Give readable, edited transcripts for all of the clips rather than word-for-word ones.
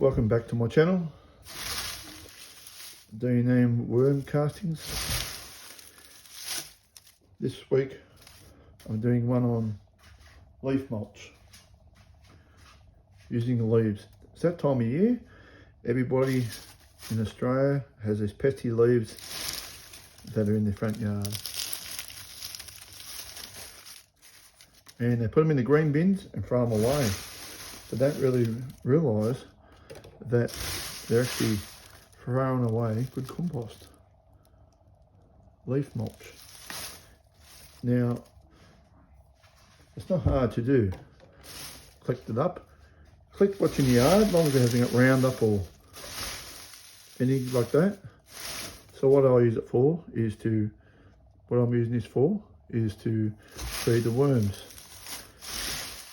welcome back to my channel. D&M worm castings. This week I'm doing one on leaf mulch, using the leaves. It's that time of year, everybody in Australia has these pesky leaves that are in their front yard. And they put them in the green bins and throw them away. But don't really realise that they're actually throwing away good compost, leaf mulch. Now, it's not hard to do. Collect it up, collect what's in your yard, as long as it hasn't got Roundup or anything like that. So what I use it for is to, what I'm using this for is to feed the worms,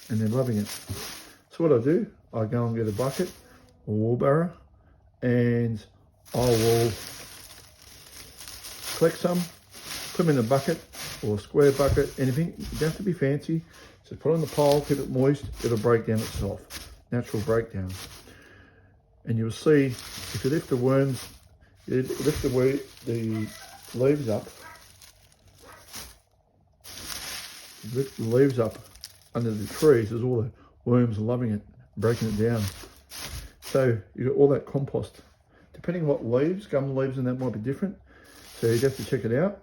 and they're loving it. So what I do, I go and get a bucket or wheelbarrow, and I will collect some, put them in a bucket or a square bucket, anything. You don't have to be fancy. Just put it on the pole, keep it moist, it'll break down itself. Natural breakdown. And you'll see, if you lift the worms, you lift the leaves up, lift the leaves up under the trees, there's all the worms loving it, breaking it down. So you got all that compost. Depending on what leaves, gum leaves and that might be different. So you have to check it out.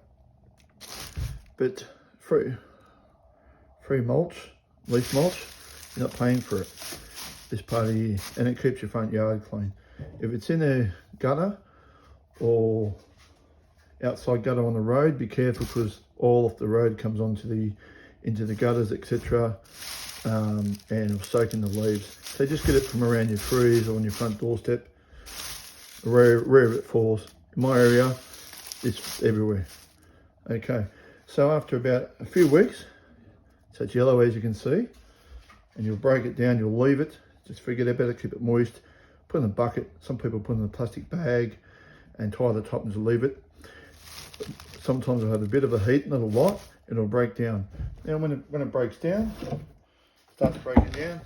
But free mulch, leaf mulch, you're not paying for it this part of the year, and it keeps your front yard clean. If it's in a gutter or outside gutter on the road, be careful, because all off the road comes into the gutters, etc. And it'll soak in the leaves. So just get it from around your trees or on your front doorstep, wherever it falls. In my area, it's everywhere. Okay, so after about a few weeks, so it's yellow as you can see, and you'll break it down, you'll leave it, just forget about it, keep it moist, put it in a bucket. Some people put it in a plastic bag and tie the top and just leave it. Sometimes it'll have a bit of a heat, not a lot, it'll break down. Now when it breaks down, starts breaking down,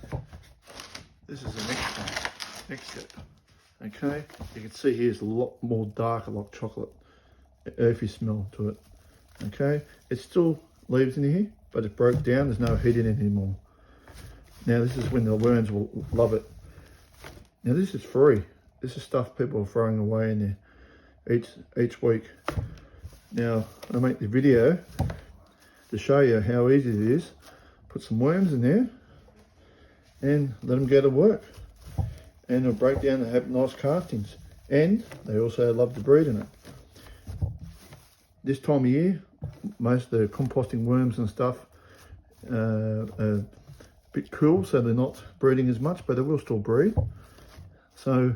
this is the next step. Okay, you can see here's a lot more darker, like chocolate, earthy smell to it. Okay, it still leaves in here, but it broke down, there's no heat in it anymore. Now this is when the worms will love it. Now this is free. This is stuff people are throwing away in there each week. Now I make the video to show you how easy it is. Put some worms in there and let them go to work, and it'll break down and have nice castings, and they also love to breed in it. This time of year, most of the composting worms and stuff are a bit cool, so they're not breeding as much, but they will still breed. So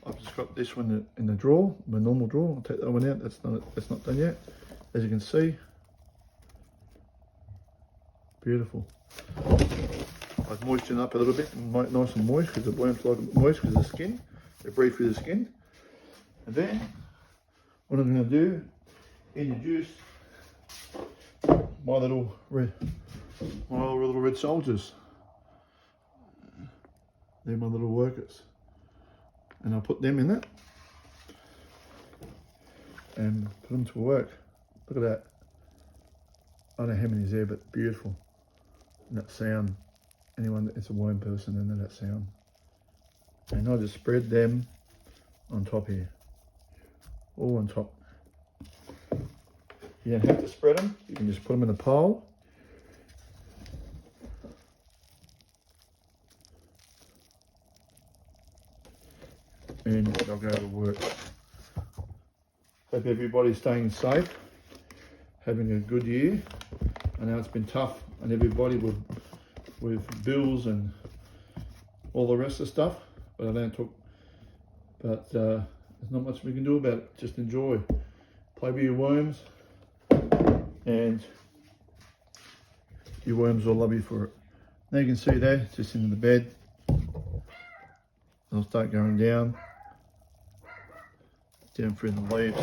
I've just got this one in the drawer, my normal drawer. I'll take that one out, that's not done yet. As you can see, beautiful. I've moistened up a little bit and make it nice and moist, because the worms like it moist because of the skin. They breathe through the skin. And then what I'm going to do, introduce my little red soldiers. They're my little workers, and I'll put them in that and put them to work. Look at that. I don't know how many's there, but beautiful. And that sound, anyone that's a worm person, they know that sound. And I just spread them on top here, all on top. You don't have to spread them, you can just put them in a pile. And they'll go to work. Hope everybody's staying safe, having a good year. I know it's been tough on everybody with bills and all the rest of the stuff, but there's not much we can do about it. Just enjoy, play with your worms, and your worms will love you for it. Now you can see there, just into the bed. They'll start going down through the leaves.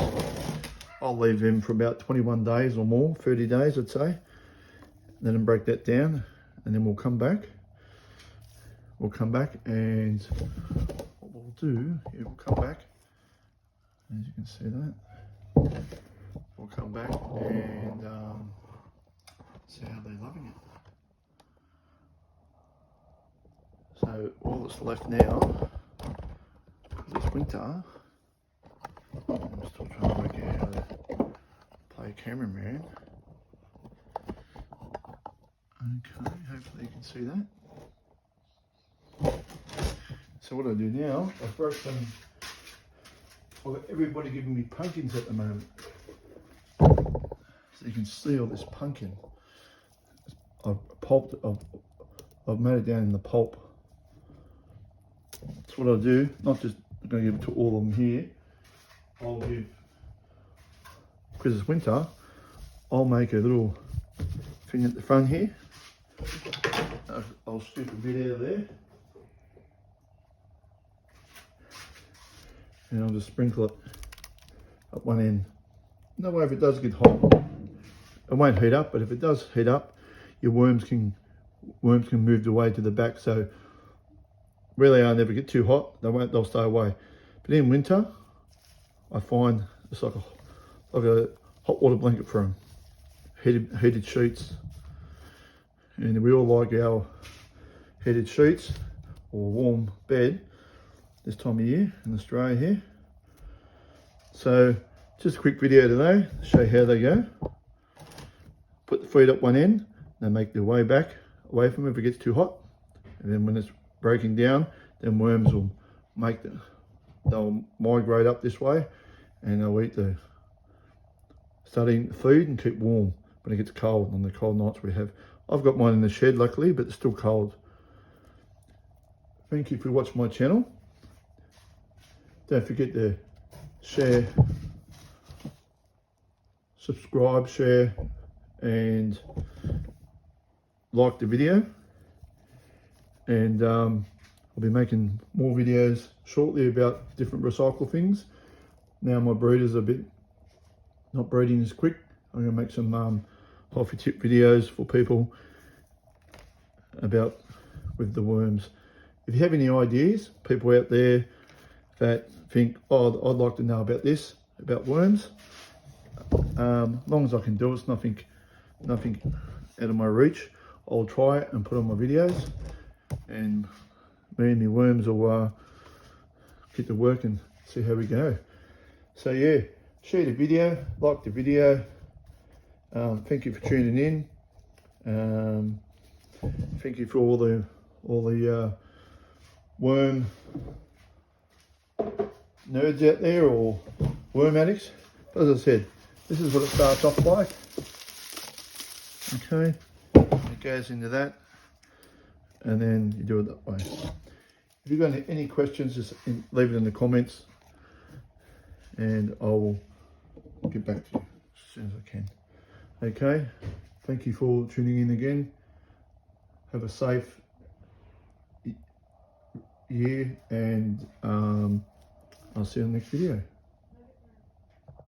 I'll leave them for about 21 days or more, 30 days I'd say. Let them break that down, and then we'll come back we'll come back, and what we'll do, we'll come back, as you can see that, we'll come back and see how they're loving it. So all that's left now, because it's winter, I'm still trying to work out how to play cameraman. Okay, hopefully you can see that. So what I do now, I've broke some, I've got everybody giving me pumpkins at the moment. So you can see all this pumpkin. I've pulped it, I've made it down in the pulp. That's what I'll do, not just I'm going to give it to all of them here. I'll give, because it's winter, I'll make a little thing at the front here. I'll strip a bit out of there. And I'll just sprinkle it at one end. No way if it does get hot, it won't heat up, but if it does heat up, your worms can move away to the back. So really I never get too hot, they'll stay away. But in winter, I find it's like a hot water blanket for them. Heated sheets. And we all like our heated sheets or warm bed this time of year in Australia here. So just a quick video today to show you how they go. Put the feet up one end, they make their way back away from it if it gets too hot. And then when it's breaking down, then worms will they'll migrate up this way and they'll start eating the food and keep warm when it gets cold on the cold nights we have. I've got mine in the shed luckily, but it's still cold. Thank you for watching my channel. Don't forget to share, subscribe, share, and like the video. And I'll be making more videos shortly about different recycle things. Now my breeders are not breeding as quick. I'm going to make some healthy tip videos for people with the worms. If you have any ideas, people out there that think, oh, I'd like to know about this, about worms, as long as I can do it, it's nothing out of my reach. I'll try it and put on my videos, and me and the worms will get to work and see how we go. So yeah, share the video, like the video. Thank you for tuning in. Thank you for all the worm nerds out there, or worm addicts. But as I said, this is what it starts off like. Okay, it goes into that, and then you do it that way. If you've got any questions, just leave it in the comments, and I will get back to you as soon as I can. Okay, thank you for tuning in again. Have a safe year, and I'll see you in the next video.